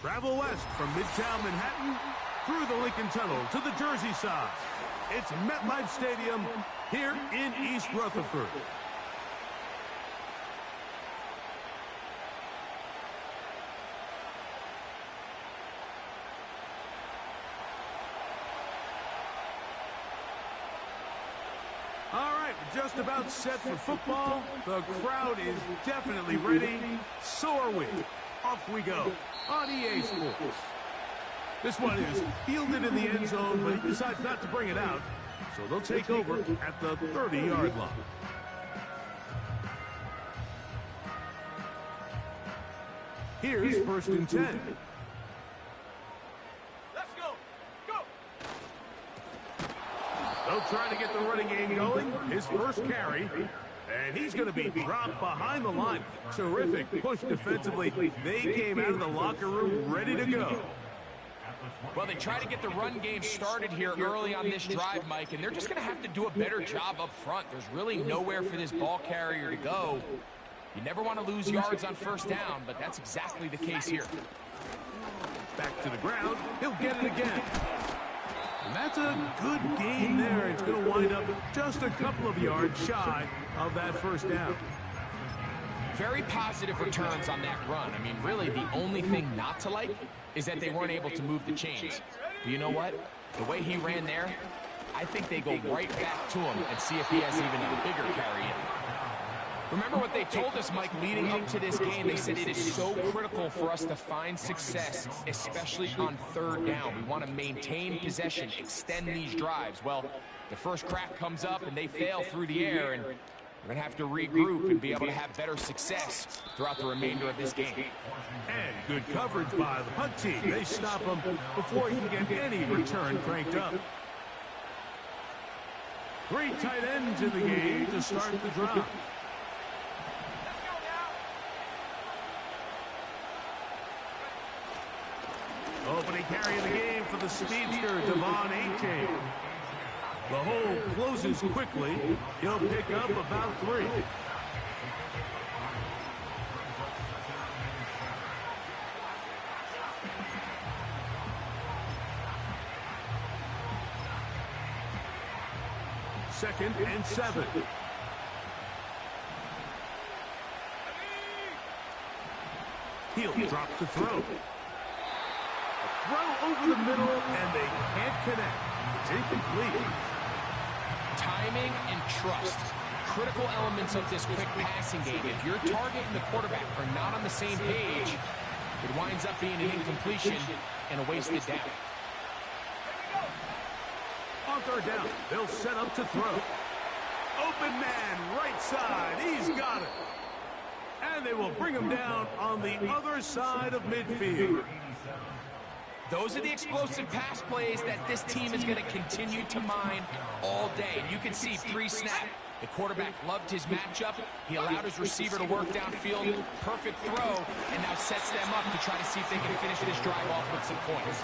Travel west from Midtown Manhattan through the Lincoln Tunnel to the Jersey side. It's MetLife Stadium here in East Rutherford. All right, just about set for football. The crowd is definitely ready. So are we. Off we go on EA Sports. This one is fielded in the end zone, but he decides not to bring it out. So they'll take over at the 30-yard line. Here's 1st and 10. They'll try to get the running game going. His first carry. And he's going to be dropped behind the line. Terrific push defensively. They came out of the locker room ready to go. Well, they try to get the run game started here early on this drive, Mike, and they're just going to have to do a better job up front. There's really nowhere for this ball carrier to go. You never want to lose yards on 1st down, but that's exactly the case here. Back to the ground. He'll get it again. And that's a good gain there. It's going to wind up just a couple of yards shy of that 1st down. Very positive returns on that run. I mean, really, the only thing not to like is that they weren't able to move the chains. But you know what? The way he ran there, I think they go right back to him and see if he has even a bigger carry in. Remember what they told us, Mike, leading up to this game. They said it is so critical for us to find success, especially on 3rd down. We want to maintain possession, extend these drives. Well, the first crack comes up and they fail through the air, and we're going to have to regroup and be able to have better success throughout the remainder of this game. And good coverage by the punt team. They stop him before he can get any return cranked up. 3 tight ends in the game to start the drive. Opening carry of the game for the speedster, Devon A-Chain. The hole closes quickly. He'll pick up about 3. Second and 7. He'll drop to throw. Throw over the middle, and they can't connect. It's incomplete. Timing and trust, critical elements of this quick passing game. If your target and the quarterback are not on the same page, it winds up being an incompletion and a wasted down. On 3rd down, they'll set up to throw. Open man, right side. He's got it. And they will bring him down on the other side of midfield. Those are the explosive pass plays that this team is going to continue to mine all day. And you can see pre-snap, the quarterback loved his matchup. He allowed his receiver to work downfield. Perfect throw, and now sets them up to try to see if they can finish this drive off with some points.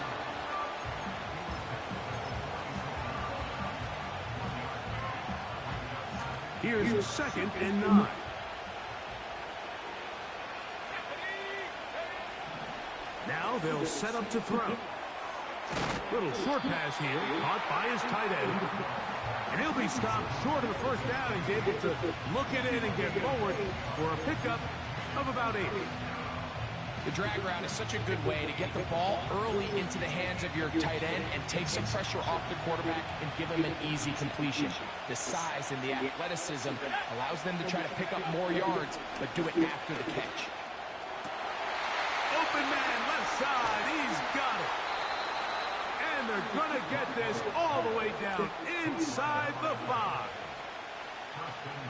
Here's 2nd and 9. Now they'll set up to throw. Little short pass here, caught by his tight end. And he'll be stopped short of the 1st down. He's able to look it in and get forward for a pickup of about 8. The drag route is such a good way to get the ball early into the hands of your tight end and take some pressure off the quarterback and give him an easy completion. The size and the athleticism allows them to try to pick up more yards, but do it after the catch. Open man, left side, he's got it. And they're going to get this all the way down inside the 5.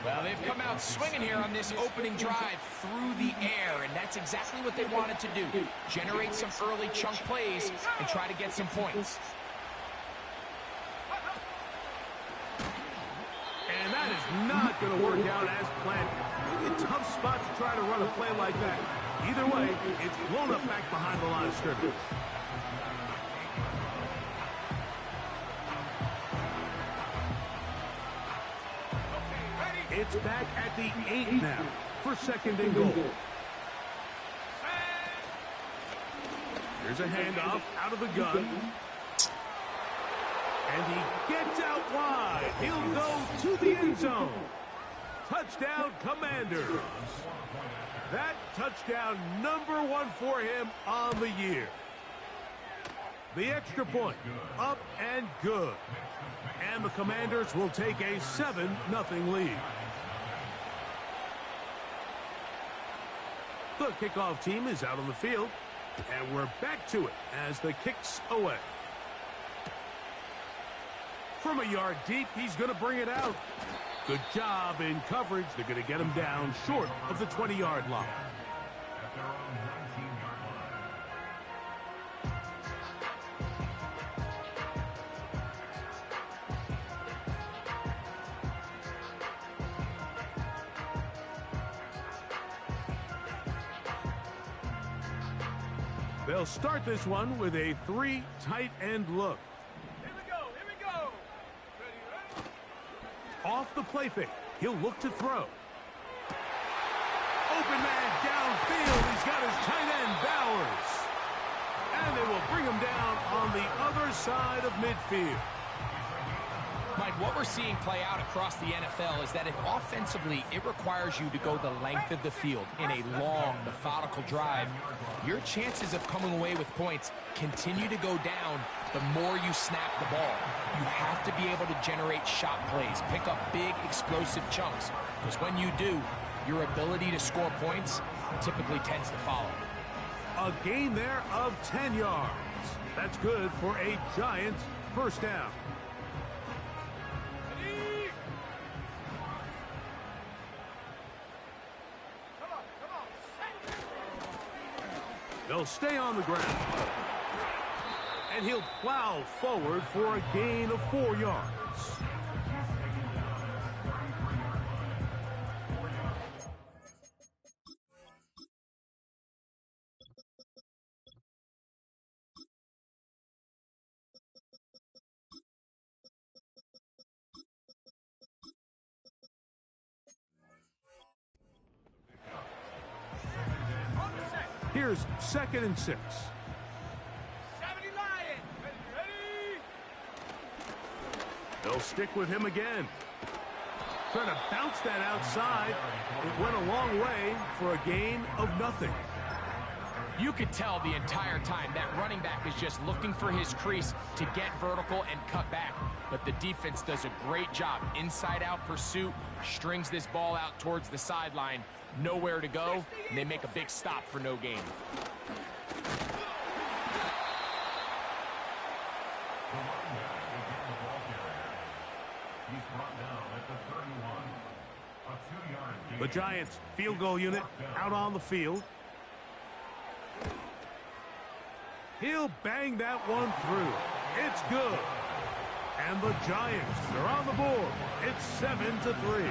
Well, they've come out swinging here on this opening drive through the air, and that's exactly what they wanted to do. Generate some early chunk plays and try to get some points. And that is not going to work out as planned. Maybe a tough spot to try to run a play like that. Either way, it's blown up back behind the line of scrimmage. It's back at the 8 now for 2nd and goal. Here's a handoff out of the gun. And he gets out wide. He'll go to the end zone. Touchdown, Commanders. That touchdown #1 for him on the year. The extra point, up and good. And the Commanders will take a 7-0 lead. The kickoff team is out on the field. And we're back to it as the kick's away. From a yard deep, he's going to bring it out. Good job in coverage. They're going to get him down short of the 20-yard line. They'll start this one with a 3 tight end look. Here we go. Ready. Off the play fake, he'll look to throw. Open man downfield. He's got his tight end, Bowers. And they will bring him down on the other side of midfield. Mike, what we're seeing play out across the NFL is that if offensively it requires you to go the length of the field in a long, methodical drive, your chances of coming away with points continue to go down the more you snap the ball. You have to be able to generate shot plays, pick up big, explosive chunks, because when you do, your ability to score points typically tends to follow. A gain there of 10 yards. That's good for a Giants first down. They'll stay on the ground. And he'll plow forward for a gain of 4 yards. Here's 2nd and 6. 70 Lion. Ready. They'll stick with him again. Trying to bounce that outside. It went a long way for a gain of nothing. You could tell the entire time that running back is just looking for his crease to get vertical and cut back. But the defense does a great job. Inside-out pursuit, strings this ball out towards the sideline. Nowhere to go, and they make a big stop for no gain. The Giants field goal unit out on the field. He'll bang that one through. It's good. And the Giants are on the board. It's 7-3.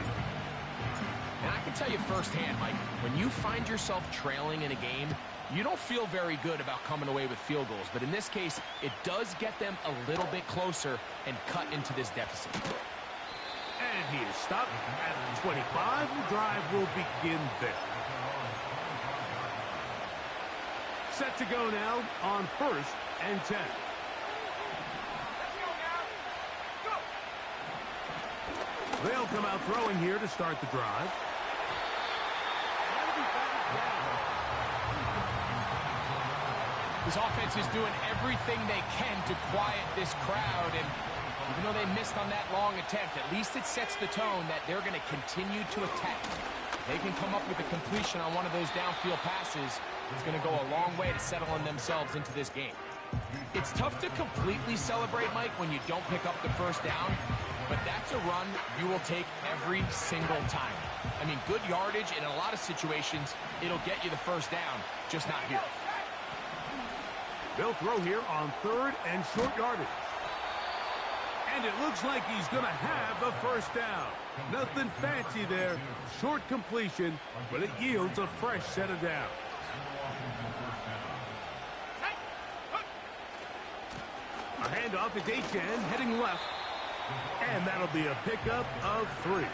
And I can tell you firsthand, Mike, when you find yourself trailing in a game, you don't feel very good about coming away with field goals. But in this case, it does get them a little bit closer and cut into this deficit. And he is stopped at 25. The drive will begin there. Set to go now on 1st and 10. They'll come out throwing here to start the drive. This offense is doing everything they can to quiet this crowd, and even though they missed on that long attempt, at least it sets the tone that they're going to continue to attack. They can come up with a completion on one of those downfield passes. It's going to go a long way to settling themselves into this game. It's tough to completely celebrate, Mike, when you don't pick up the first down, but that's a run you will take every single time. I mean, good yardage in a lot of situations, it'll get you the first down, just not here. They'll throw here on 3rd and short yardage. And it looks like he's going to have the first down. Nothing fancy there. Short completion, but it yields a fresh set of downs. A handoff is H.N. heading left. And that'll be a pickup of 3.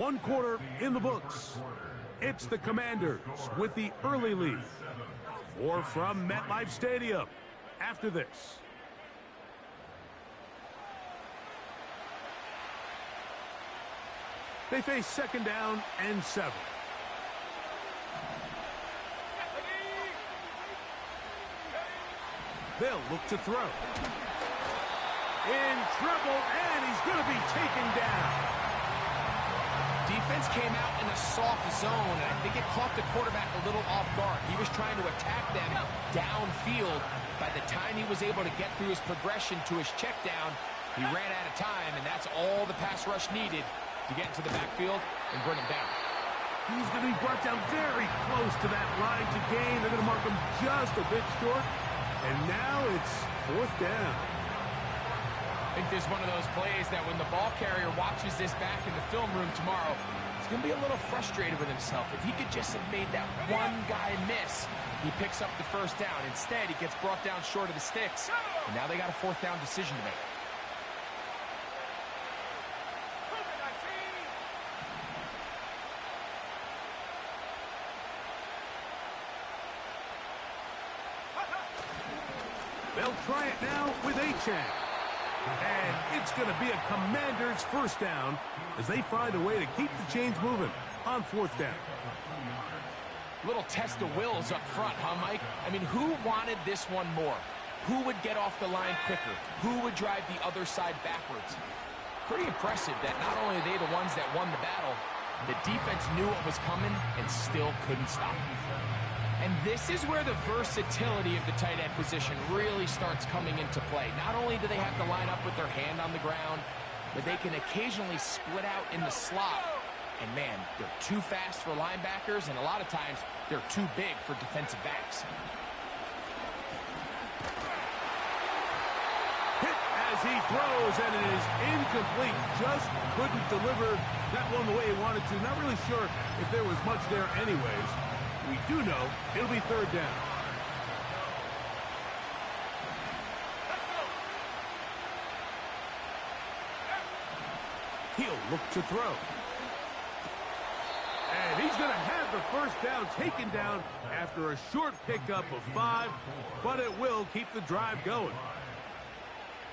One quarter in the books. It's the Commanders with the early lead. Or from MetLife Stadium after this. They face second down and 7. They'll look to throw. In trouble, and he's going to be taken down. Defense came out in a soft zone, and I think it caught the quarterback a little off guard. He was trying to attack them downfield. By the time he was able to get through his progression to his check down, he ran out of time, and that's all the pass rush needed to get into the backfield and bring him down. He's going to be brought down very close to that line to gain. They're going to mark him just a bit short. And now it's 4th down. I think this is one of those plays that when the ball carrier watches this back in the film room tomorrow, he's going to be a little frustrated with himself. If he could just have made that one guy miss, he picks up the 1st down. Instead, he gets brought down short of the sticks. And now they got a 4th down decision to make. They'll try it now with Achane. And it's going to be a Commander's 1st down as they find a way to keep the chains moving on 4th down. Little test of wills up front, huh, Mike? I mean, who wanted this one more? Who would get off the line quicker? Who would drive the other side backwards? Pretty impressive that not only are they the ones that won the battle, the defense knew it was coming and still couldn't stop it. And this is where the versatility of the tight end position really starts coming into play. Not only do they have to line up with their hand on the ground, but they can occasionally split out in the slot. And man, they're too fast for linebackers, and a lot of times they're too big for defensive backs. Hit as he throws, and it is incomplete. Just couldn't deliver that one the way he wanted to. Not really sure if there was much there anyways. We do know it'll be 3rd down. He'll look to throw. And he's going to have the 1st down taken down after a short pickup of 5, but it will keep the drive going.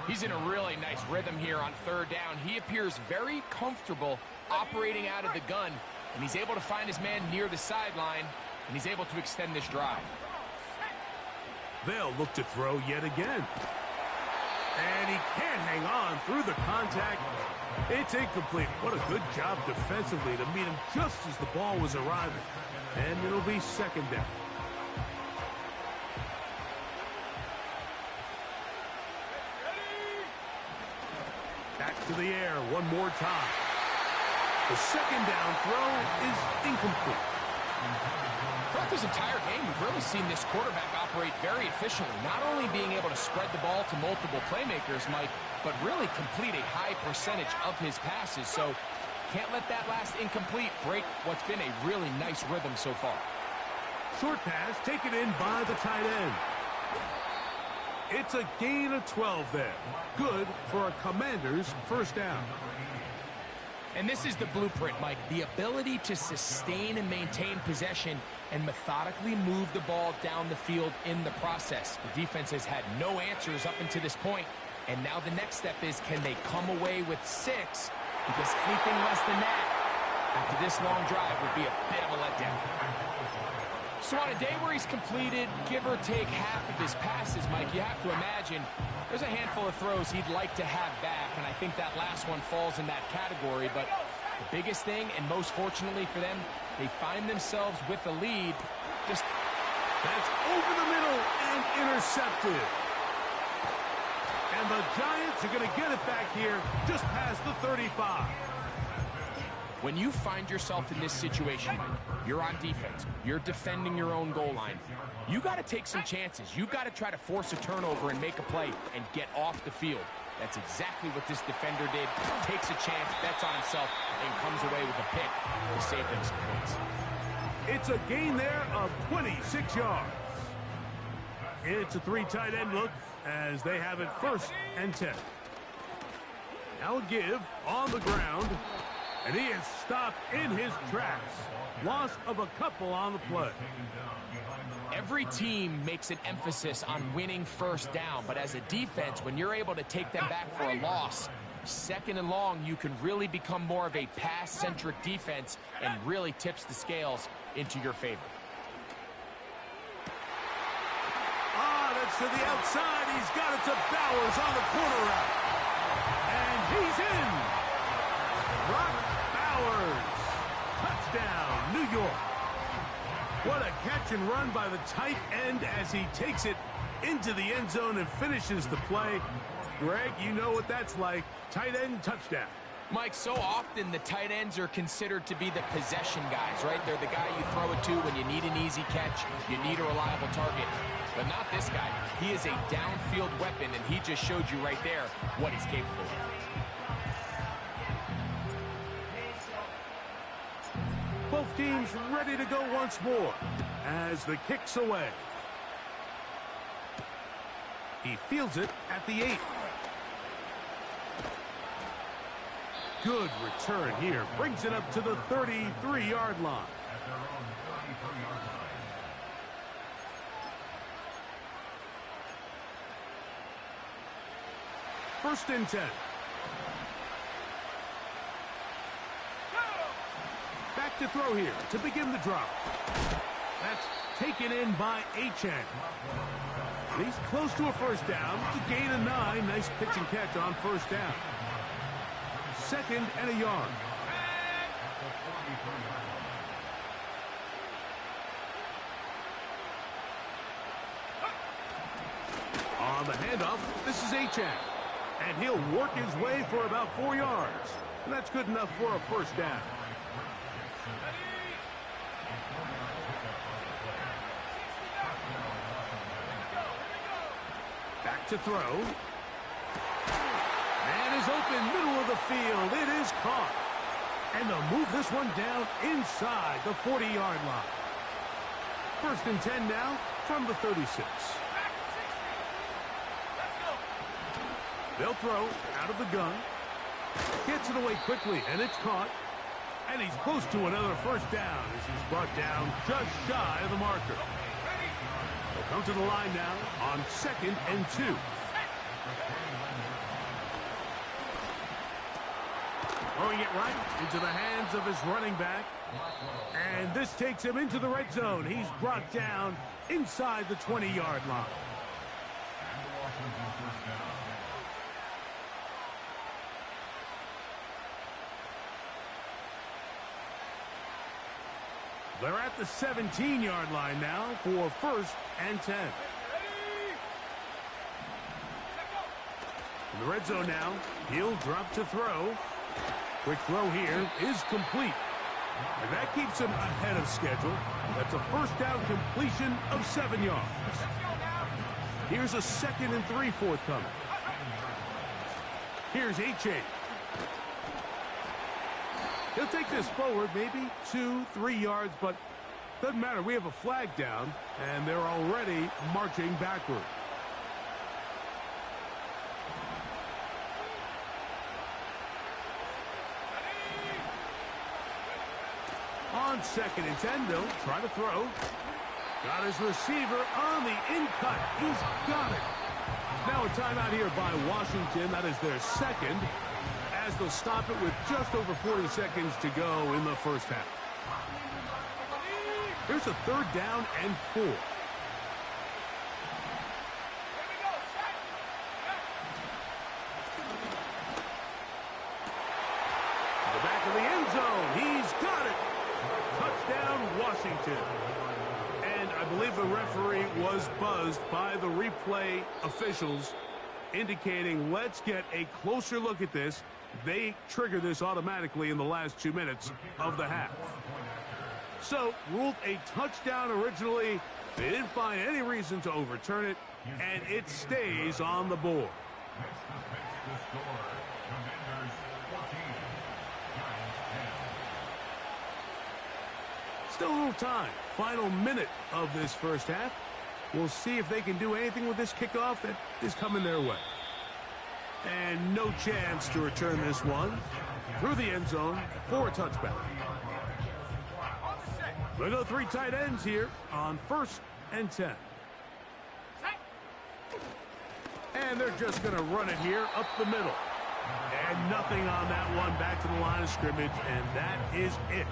He's in a really nice rhythm here on 3rd down. He appears very comfortable operating out of the gun, and he's able to find his man near the sideline, and he's able to extend this drive. They'll look to throw yet again. And he can't hang on through the contact. It's incomplete. What a good job defensively to meet him just as the ball was arriving. And it'll be 2nd down. Back to the air one more time. The 2nd down throw is incomplete. Throughout this entire game, we've really seen this quarterback operate very efficiently, not only being able to spread the ball to multiple playmakers, Mike, but really complete a high percentage of his passes. So can't let that last incomplete break what's been a really nice rhythm so far. Short pass taken in by the tight end. It's a gain of 12 there. Good for a Commander's 1st down. And this is the blueprint, Mike. The ability to sustain and maintain possession and methodically move the ball down the field in the process. The defense has had no answers up until this point, and now the next step is, can they come away with 6? Because anything less than that after this long drive would be a bit of a letdown. So on a day where he's completed, give or take half of his passes, Mike, you have to imagine there's a handful of throws he'd like to have back, and I think that last one falls in that category. But the biggest thing, and most fortunately for them, they find themselves with the lead. That's over the middle and intercepted. And the Giants are going to get it back here just past the 35. When you find yourself in this situation, Mike, you're on defense, you're defending your own goal line, you got to take some chances. You've got to try to force a turnover and make a play and get off the field. That's exactly what this defender did. Takes a chance, bets on himself, and comes away with a pick to save them some points. It's a gain there of 26 yards. It's a 3 tight end look as they have it 1st and 10. Now a give on the ground. And he is stopped in his tracks. Loss of a couple on the play. Every team makes an emphasis on winning first down, but as a defense, when you're able to take them back for a loss, second and long, you can really become more of a pass-centric defense and really tips the scales into your favor. That's to the outside. He's got it to Bowers on the corner route. And he's in. Brock Bowers. Touchdown, New York. What a catch and run by the tight end as he takes it into the end zone and finishes the play. Greg, you know what that's like. Tight end touchdown. Mike, so often the tight ends are considered to be the possession guys, right? They're the guy you throw it to when you need an easy catch, you need a reliable target. But not this guy. He is a downfield weapon, and he just showed you right there what he's capable of. Both teams ready to go once more as the kick's away. He fields it at the 8. Good return here. Brings it up to the 33-yard line. First and 10. Back to throw here to begin the drop. That's taken in by Achane. He's close to a first down. To gain a 9. Nice pitch and catch on first down. Second and a yard. On the handoff, this is Achane. And he'll work his way for about 4 yards. And that's good enough for a first down. Back to throw. Man is open, middle of the field. It is caught. And they'll move this one down inside the 40-yard line. First and 10 now from the 36. They'll throw out of the gun. Gets it away quickly, and it's caught. And he's close to another first down as he's brought down just shy of the marker. They'll come to the line now on second and 2. Throwing it right into the hands of his running back. And this takes him into the red zone. He's brought down inside the 20-yard line. They're at the 17-yard line now for first and 10. In the red zone now, he'll drop to throw. Quick throw here is complete. And that keeps him ahead of schedule. That's a first down completion of 7 yards. Here's a second and 3 forthcoming. Here's Achane. He'll take this forward maybe 2-3 yards, but doesn't matter. We have a flag down, and they're already marching backward. On second and 10, they'll try to throw. Got his receiver on the in-cut. He's got it. Now a timeout here by Washington. That is their second, as they'll stop it with just over 40 seconds to go in the first half. Here's a third down and 4. To the back of the end zone. He's got it. Touchdown, Washington. And I believe the referee was buzzed by the replay officials, indicating let's get a closer look at this. They trigger this automatically in the last 2 minutes of the half. So, ruled a touchdown originally. They didn't find any reason to overturn it, and it stays on the board. Still a little time. Final minute of this first half. We'll see if they can do anything with this kickoff that is coming their way. And no chance to return this one through the end zone for a touchback. We'll go 3 tight ends here on 1st and 10. And they're just going to run it here up the middle. And nothing on that one, back to the line of scrimmage, and that is it.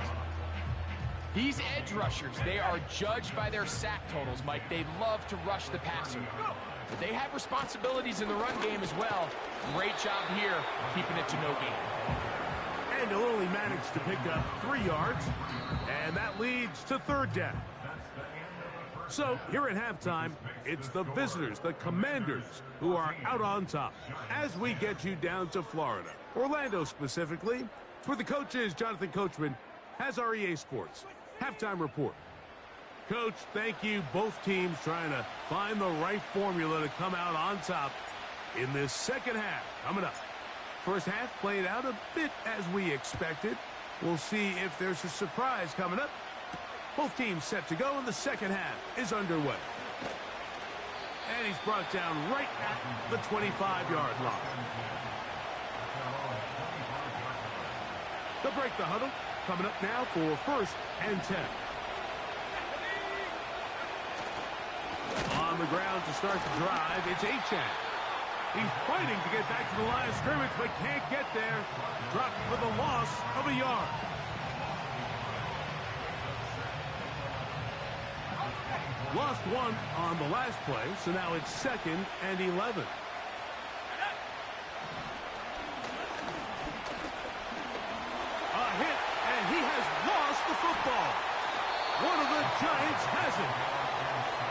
These edge rushers, they are judged by their sack totals, Mike. They love to rush the passer. But they have responsibilities in the run game as well. Great job here, keeping it to no gain. And he'll only manage to pick up 3 yards, and that leads to 3rd down. So here at halftime, it's the visitors, the Commanders, who are out on top as we get you down to Florida. Orlando specifically. It's where the coach is. Jonathan Coachman has our EA Sports halftime report. Coach, thank you. Both teams trying to find the right formula to come out on top in this second half coming up. First half played out a bit as we expected. We'll see if there's a surprise coming up. Both teams set to go, and the second half is underway. And he's brought down right at the 25-yard line. They'll break the huddle. Coming up now for 1st and 10. On the ground to start the drive, it's Achane. He's fighting to get back to the line of scrimmage, but can't get there. Dropped for the loss of a yard. Lost 1 on the last play, so now it's 2nd and 11. A hit, and he has lost the football. One of the Giants has it.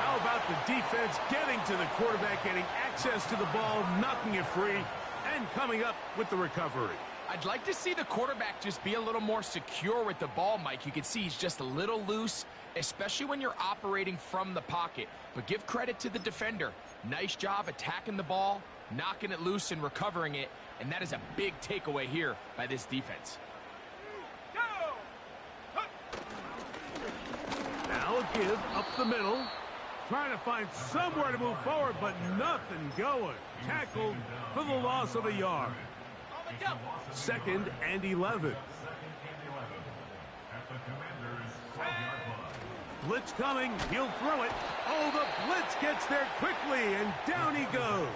How about the defense getting to the quarterback, getting access to the ball, knocking it free, and coming up with the recovery? I'd like to see the quarterback just be a little more secure with the ball, Mike. You can see he's just a little loose, especially when you're operating from the pocket. But give credit to the defender. Nice job attacking the ball, knocking it loose and recovering it, and that is a big takeaway here by this defense. Now a give up the middle. Trying to find somewhere to move forward, but nothing going. Tackled for the loss of a yard. 2nd and 11. Blitz coming. He'll throw it. Oh, the blitz gets there quickly, and down he goes.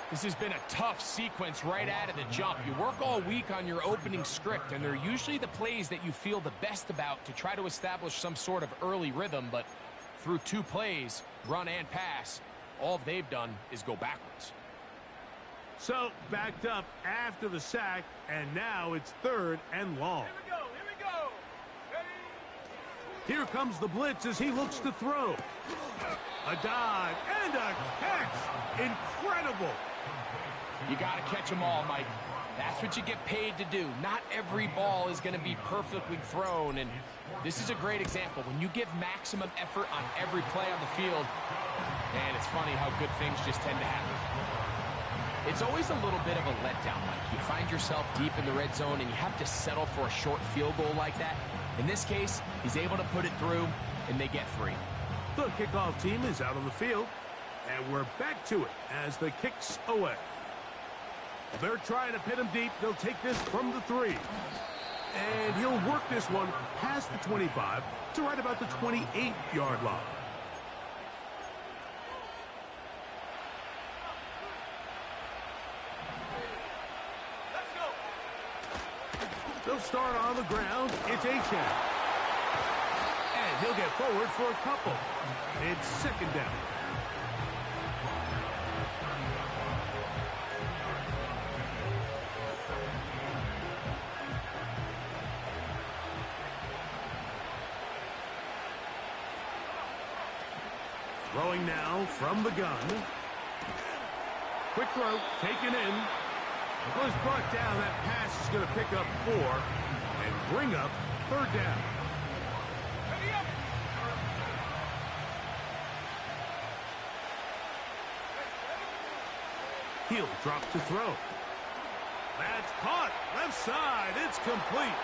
This has been a tough sequence right out of the jump. You work all week on your opening script, and they're usually the plays that you feel the best about to try to establish some sort of early rhythm, but through 2 plays, run and pass, all they've done is go backwards. So, backed up after the sack, and now it's 3rd and long. Here we go, here we go. Ready? Here comes the blitz as he looks to throw. A dive and a catch. Incredible. You got to catch them all, Mike. That's what you get paid to do. Not every ball is going to be perfectly thrown, and this is a great example. When you give maximum effort on every play on the field, and it's funny how good things just tend to happen. It's always a little bit of a letdown, Mike. You find yourself deep in the red zone, and you have to settle for a short field goal like that. In this case, he's able to put it through, and they get 3. The kickoff team is out on the field, and we're back to it as the kick's away. They're trying to pin him deep. They'll take this from the 3. And he'll work this one past the 25 to right about the 28-yard line. Let's go. They'll start on the ground. It's Achane. And he'll get forward for a couple. It's 2nd down. Throwing now from the gun. Quick throw, taken in. Was brought down. That pass is going to pick up 4 and bring up 3rd down. Ready up. He'll drop to throw. That's caught. Left side. It's complete.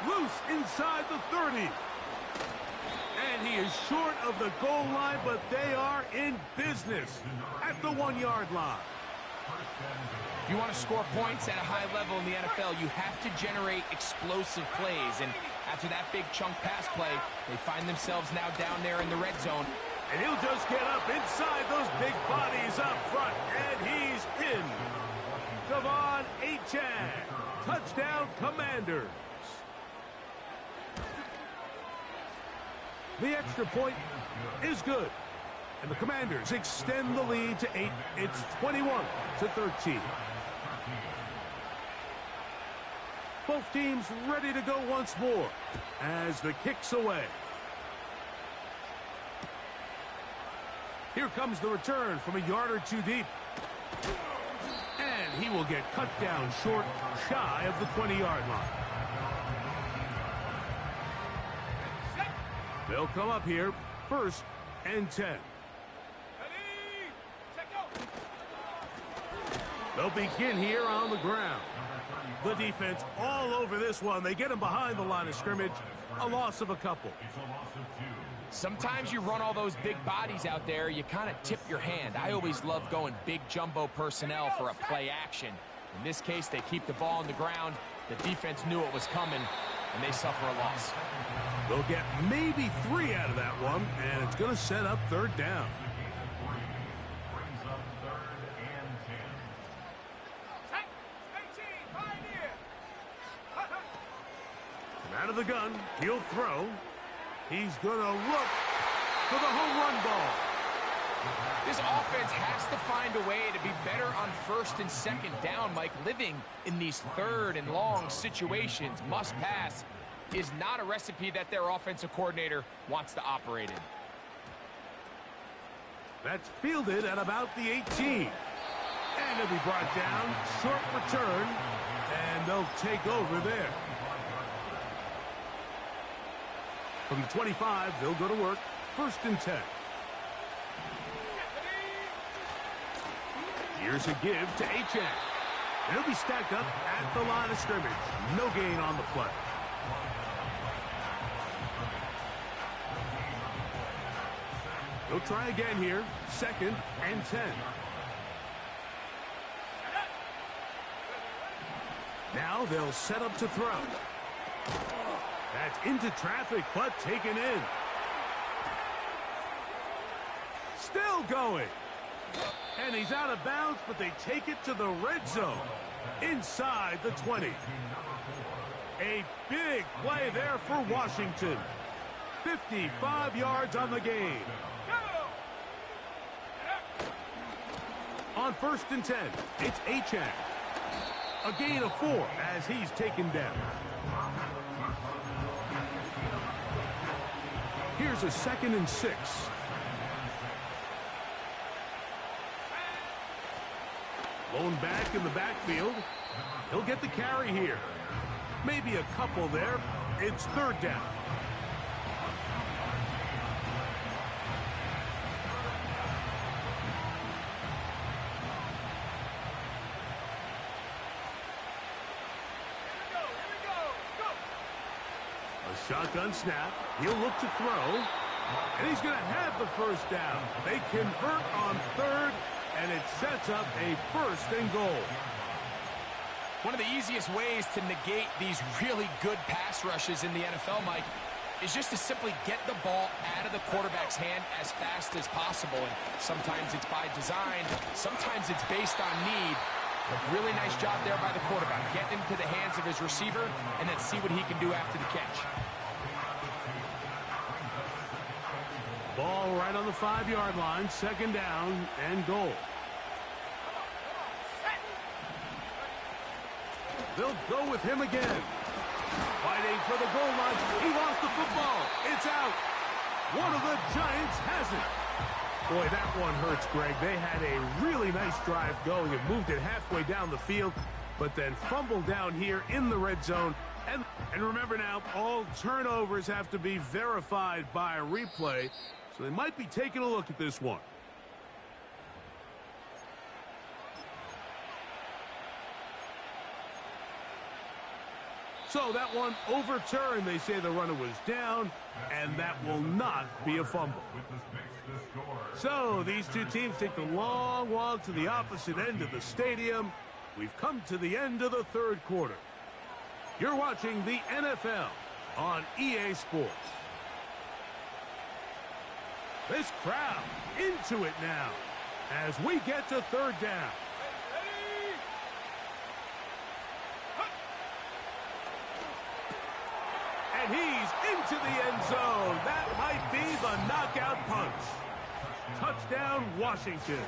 Loose inside the 30. And And he is short of the goal line, but they are in business at the 1-yard line. If you want to score points at a high level in the NFL, you have to generate explosive plays. And after that big chunk pass play, they find themselves now down there in the red zone. And he'll just get up inside those big bodies up front, and he's in. Devon Achane, touchdown Commanders. The extra point is good. And the Commanders extend the lead to 8. It's 21-13. Both teams ready to go once more as the kick's away. Here comes the return from a yard or two deep. And he will get cut down short, shy of the 20-yard line. They'll come up here, 1st and 10. They'll begin here on the ground. The defense all over this one. They get him behind the line of scrimmage. A loss of a couple. Sometimes you run all those big bodies out there, you kind of tip your hand. I always love going big jumbo personnel for a play action. In this case, they keep the ball on the ground. The defense knew it was coming, and they suffer a loss. They'll get maybe 3 out of that one, and it's going to set up 3rd down. Out of the gun, he'll throw. He's going to look for the home run ball. This offense has to find a way to be better on 1st and 2nd down, Mike. Living in these 3rd and long situations, must pass, is not a recipe that their offensive coordinator wants to operate in. That's fielded at about the 18. And it'll be brought down. Short return. And they'll take over there. From the 25, they'll go to work. 1st and 10. Here's a give to Achane. And he'll be stacked up at the line of scrimmage. No gain on the play. They'll try again here. 2nd and 10. Now they'll set up to throw. That's into traffic, but taken in. Still going. And he's out of bounds, but they take it to the red zone. Inside the 20. A big play there for Washington. 55 yards on the game. On 1st and 10, it's Achane. A gain of 4 as he's taken down. Here's a 2nd and 6. Blown back in the backfield. He'll get the carry here. Maybe a couple there. It's 3rd down. Shotgun snap. He'll look to throw. And he's going to have the 1st down. They convert on 3rd, and it sets up a 1st and goal. One of the easiest ways to negate these really good pass rushes in the NFL, Mike, is just to simply get the ball out of the quarterback's hand as fast as possible. And sometimes it's by design. Sometimes it's based on need. But really nice job there by the quarterback. Get into the hands of his receiver and then see what he can do after the catch. Ball right on the 5-yard line. 2nd down and goal. They'll go with him again. Fighting for the goal line. He lost the football. It's out. One of the Giants has it. Boy, that one hurts, Greg. They had a really nice drive going and moved it halfway down the field, but then fumbled down here in the red zone. And remember now, all turnovers have to be verified by a replay, so they might be taking a look at this one. So that one overturned. They say the runner was down, and that will not be a fumble. So these two teams take the long walk to the opposite end of the stadium. We've come to the end of the third quarter. You're watching the NFL on EA Sports. This crowd into it now as we get to third down. And he's into the end zone. That might be the knockout punch. Touchdown, Washington.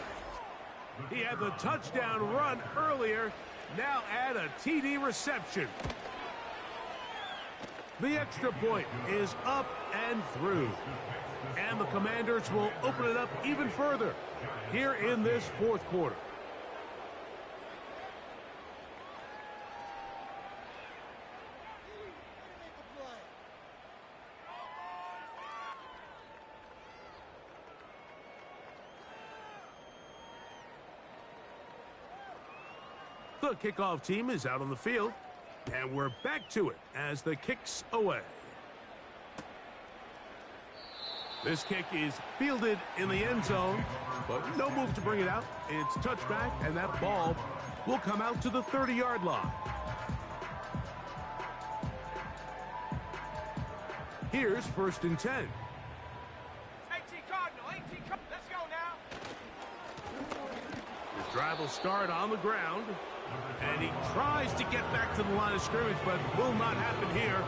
He had the touchdown run earlier. Now add a TD reception. The extra point is up and through. And the Commanders will open it up even further here in this fourth quarter. The kickoff team is out on the field, and we're back to it as the kick's away. This kick is fielded in the end zone, but no move to bring it out. It's touchback, and that ball will come out to the 30-yard line. Here's 1st and 10. 18 Cardinal, 18 Cardinal. Let's go now. The drive will start on the ground, and he tries to get back to the line of scrimmage, but will not happen here.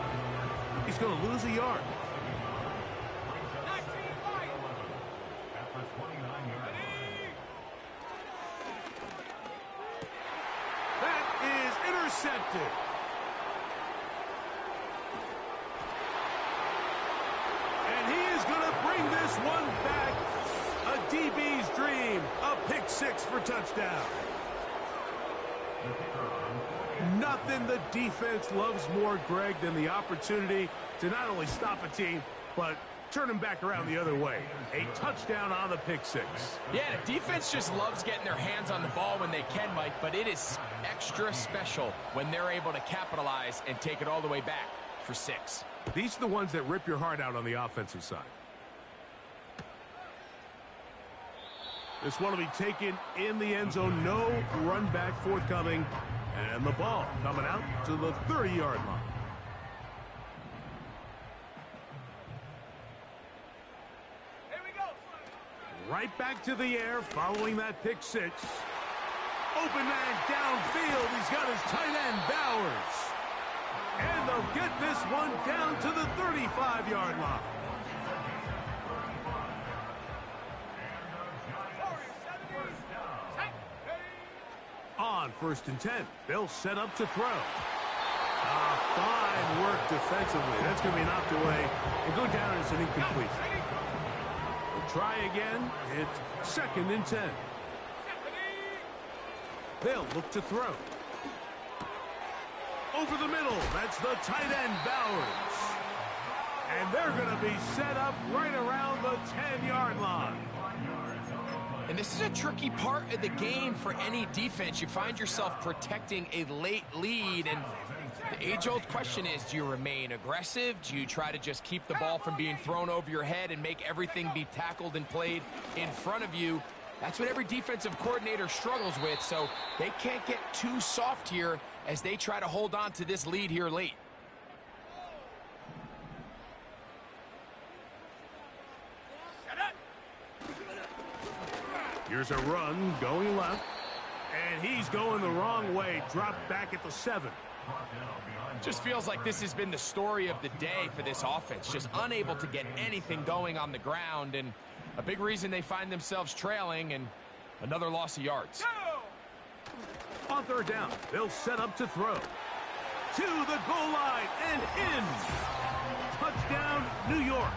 He's going to lose a yard. That is intercepted. And he is going to bring this one back. A DB's dream. A pick six for touchdown. Nothing the defense loves more, Greg, than the opportunity to not only stop a team, but turn them back around the other way. A touchdown on the pick six. Yeah, the defense just loves getting their hands on the ball when they can, Mike, but it is extra special when they're able to capitalize and take it all the way back for 6. These are the ones that rip your heart out on the offensive side. This one will be taken in the end zone. No run back forthcoming. And the ball coming out to the 30-yard line. Here we go. Right back to the air following that pick six. Open man downfield. He's got his tight end, Bowers. And they'll get this one down to the 35-yard line. On 1st and 10, they'll set up to throw. Fine work defensively. That's going to be knocked away and go down as an incomplete. We'll try again. It's 2nd and 10. They'll look to throw. Over the middle. That's the tight end, Bowers. And they're going to be set up right around the 10-yard line. And this is a tricky part of the game for any defense. You find yourself protecting a late lead, and the age-old question is, do you remain aggressive? Do you try to just keep the ball from being thrown over your head and make everything be tackled and played in front of you? That's what every defensive coordinator struggles with, so they can't get too soft here as they try to hold on to this lead here late. Here's a run going left, and he's going the wrong way. Dropped back at the 7. Just feels like this has been the story of the day for this offense. Just unable to get anything going on the ground, and a big reason they find themselves trailing, and another loss of yards. On 3rd down, they'll set up to throw. To the goal line and in. Touchdown, New York.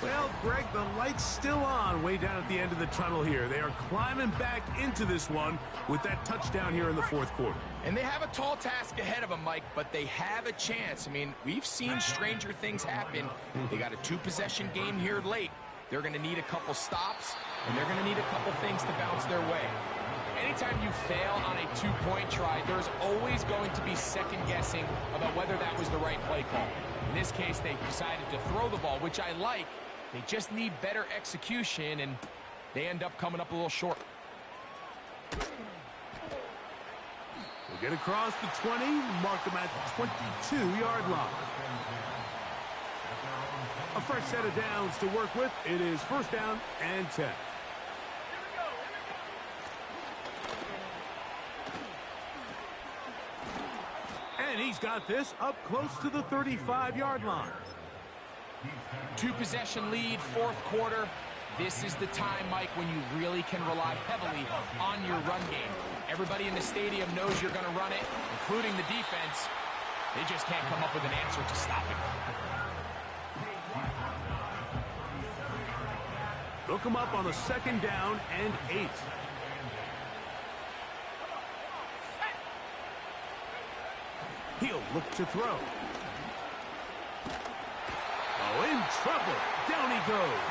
Well, Greg, the light's still on way down at the end of the tunnel here. They are climbing back into this one with that touchdown here in the 4th quarter. And they have a tall task ahead of them, Mike, but they have a chance. I mean, we've seen stranger things happen. They got a 2-possession game here late. They're going to need a couple stops, and they're going to need a couple things to bounce their way. Anytime you fail on a two-point try, there's always going to be second-guessing about whether that was the right play call. In this case, they decided to throw the ball, which I like. They just need better execution, and they end up coming up a little short. They get across the 20, mark them at the 22-yard line. A fresh set of downs to work with. It is first down and 10. And he's got this up close to the 35-yard line. Two-possession lead, fourth quarter. This is the time, Mike, when you really can rely heavily on your run game. Everybody in the stadium knows you're going to run it, including the defense. They just can't come up with an answer to stop it. Look him up on the second down and 8. He'll look to throw. Oh, in trouble. Down he goes.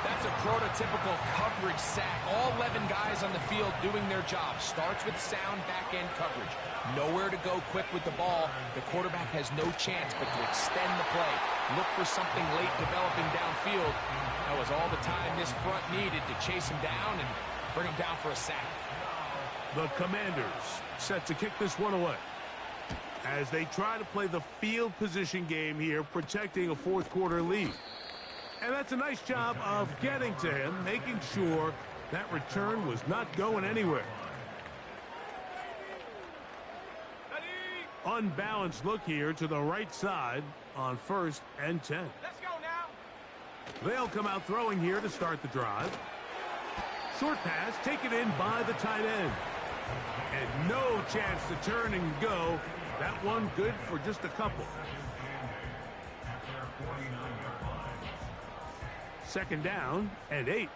That's a prototypical coverage sack. All 11 guys on the field doing their job. Starts with sound back-end coverage. Nowhere to go quick with the ball. The quarterback has no chance but to extend the play. Look for something late developing downfield. That was all the time this front needed to chase him down and bring him down for a sack. The Commanders set to kick this one away as they try to play the field position game here, protecting a fourth quarter lead. And that's a nice job of getting to him, making sure that return was not going anywhere. Unbalanced look here to the right side on first and 10. Let's go now. They'll come out throwing here to start the drive. Short pass taken in by the tight end. And no chance to turn and go. That one good for just a couple. Second down and 8.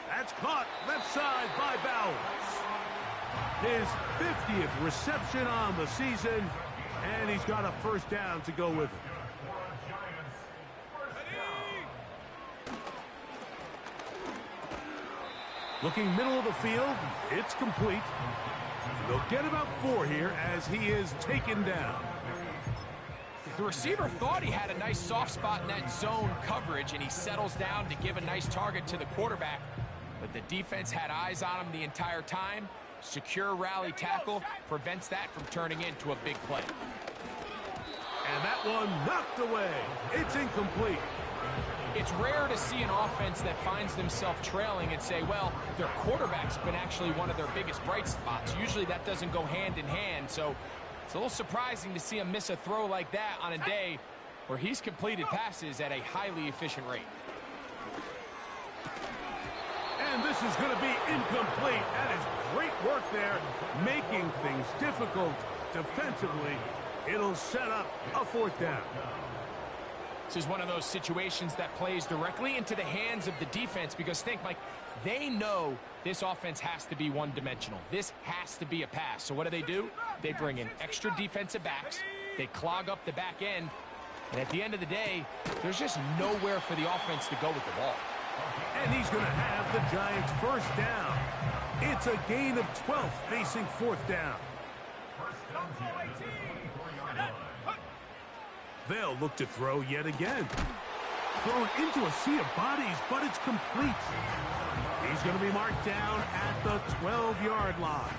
That's caught left side by Bowers. His 50th reception on the season, and he's got a first down to go with it. Looking middle of the field, it's complete. They'll get about 4 here as he is taken down. The receiver thought he had a nice soft spot in that zone coverage, and he settles down to give a nice target to the quarterback. But the defense had eyes on him the entire time. Secure rally tackle prevents that from turning into a big play. And that one knocked away. It's incomplete. It's rare to see an offense that finds themselves trailing and say, well, their quarterback's been actually one of their biggest bright spots. Usually that doesn't go hand in hand, so it's a little surprising to see him miss a throw like that on a day where he's completed passes at a highly efficient rate. And this is going to be incomplete. That is great work there, making things difficult defensively. It'll set up a fourth down. This is one of those situations that plays directly into the hands of the defense because think, Mike, they know this offense has to be one-dimensional. This has to be a pass. So what do? They bring in extra defensive backs. They clog up the back end. And at the end of the day, there's just nowhere for the offense to go with the ball. And he's going to have the Giants first down. It's a gain of 12 facing fourth down. They'll look to throw yet again. Thrown into a sea of bodies, but it's complete. He's going to be marked down at the 12-yard line.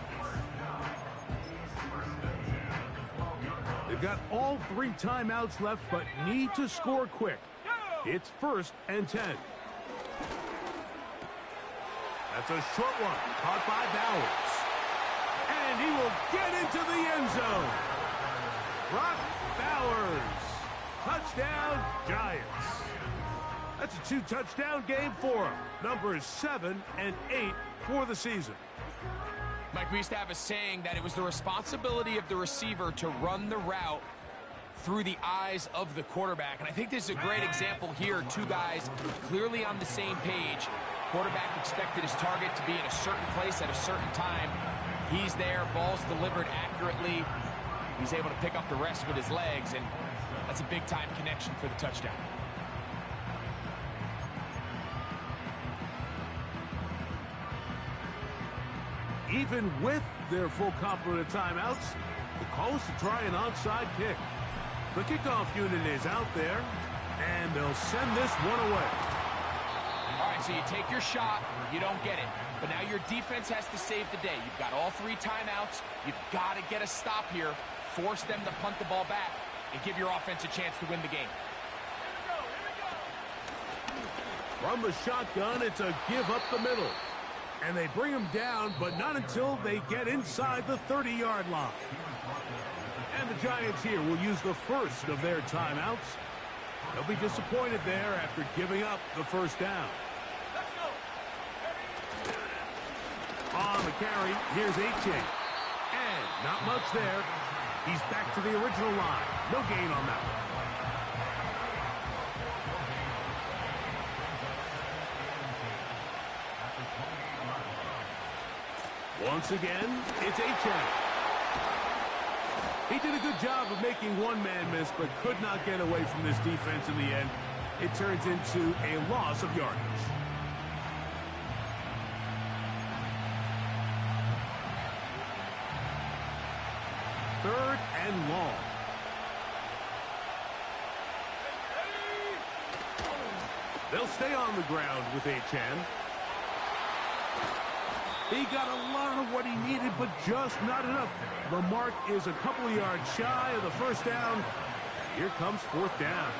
They've got all 3 timeouts left, but need to score quick. It's first and 10. That's a short one, caught by Bowers. And he will get into the end zone. Brock Bowers. Touchdown, Giants. That's a 2-touchdown game for him. Numbers 7 and 8 for the season. Mike, we used to have a saying that it was the responsibility of the receiver to run the route through the eyes of the quarterback. And I think this is a great example here. 2 guys clearly on the same page. Quarterback expected his target to be in a certain place at a certain time. He's there, ball's delivered accurately. He's able to pick up the rest with his legs, and That's a big-time connection for the touchdown. Even with their full complement of timeouts, the call is to try an onside kick. The kickoff unit is out there, and they'll send this one away. All right, so you take your shot, you don't get it. But now your defense has to save the day. You've got all 3 timeouts. You've got to get a stop here, force them to punt the ball back, and give your offense a chance to win the game. From the shotgun, it's a give up the middle. And they bring him down, but not until they get inside the 30-yard line. And the Giants here will use the first of their timeouts. They'll be disappointed there after giving up the first down. On the carry, here's A-Chain. And not much there. He's back to the original line. No gain on that one. Once again, it's A-Chain. He did a good job of making one man miss, but could not get away from this defense in the end. It turns into a loss of yardage. Third and long. They'll stay on the ground with A-Chan. He got a lot of what he needed, but just not enough. The mark is a couple of yards shy of the first down. Here comes 4th down.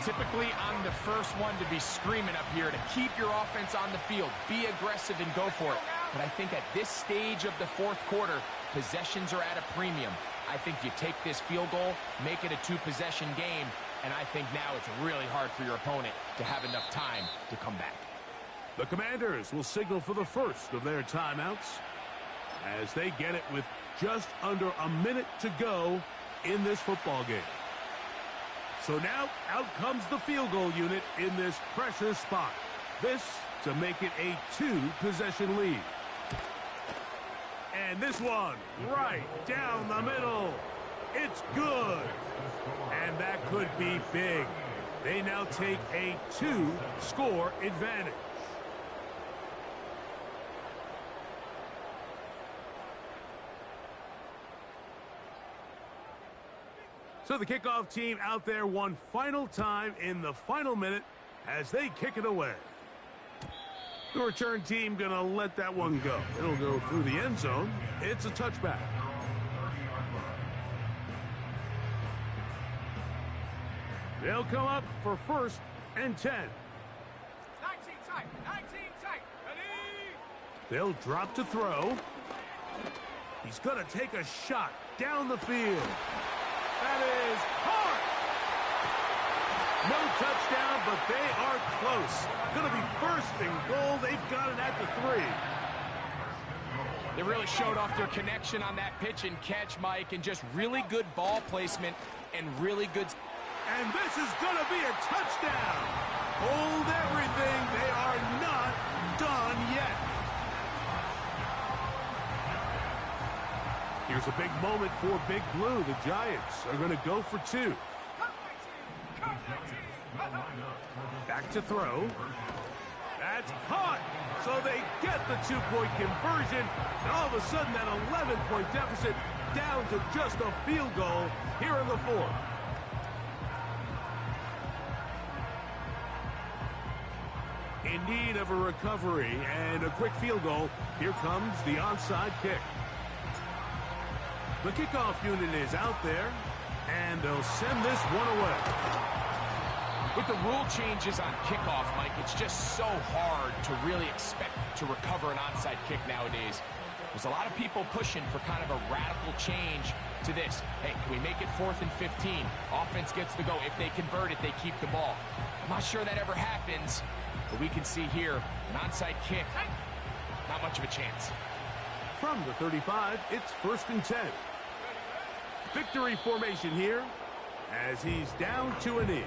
Typically, I'm the first one to be screaming up here to keep your offense on the field. Be aggressive and go for it. But I think at this stage of the 4th quarter, possessions are at a premium. I think you take this field goal, make it a 2-possession game, and I think now it's really hard for your opponent to have enough time to come back. The Commanders will signal for the first of their timeouts as they get it with just under a minute to go in this football game. So now out comes the field goal unit in this pressure spot. This to make it a 2-possession lead. And this one right down the middle. It's good. And that could be big. They now take a 2-score advantage. So the kickoff team out there one final time in the final minute as they kick it away. The return team going to let that one go. It'll go through the end zone. It's a touchback. They'll come up for 1st and 10. 19 tight, 19 tight. Ready? They'll drop to throw. He's going to take a shot down the field. That is hard. No touchdown, but they are close. Going to be 1st and goal. They've got it at the 3. They really showed off their connection on that pitch and catch, Mike, and just really good ball placement and really good. And this is going to be a touchdown. Hold everything. They are not done yet. Here's a big moment for Big Blue. The Giants are going to go for 2. Back to throw. That's caught. So they get the 2-point conversion. And all of a sudden, that 11-point deficit down to just a field goal here in the 4th. In need of a recovery and a quick field goal, here comes the onside kick. The kickoff unit is out there, and they'll send this one away. With the rule changes on kickoff, Mike, it's just so hard to really expect to recover an onside kick nowadays. There's a lot of people pushing for kind of a radical change to this. Hey, can we make it 4th and 15? Offense gets to go. If they convert it, they keep the ball. I'm not sure that ever happens, but we can see here an onside kick. Not much of a chance. From the 35, it's 1st and 10. Victory formation here as he's down to a knee.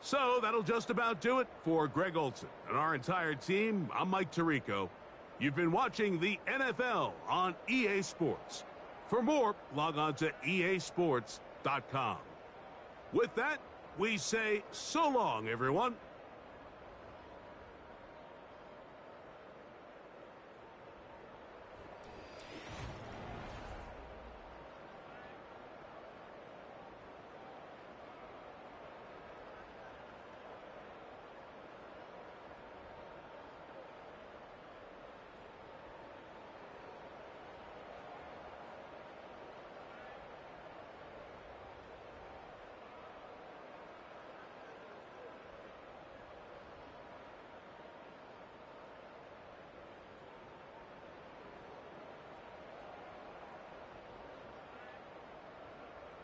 So that'll just about do it for Greg Olson and our entire team. I'm Mike Tirico. You've been watching the NFL on EA Sports. For more, log on to easports.com. With that, we say so long, everyone.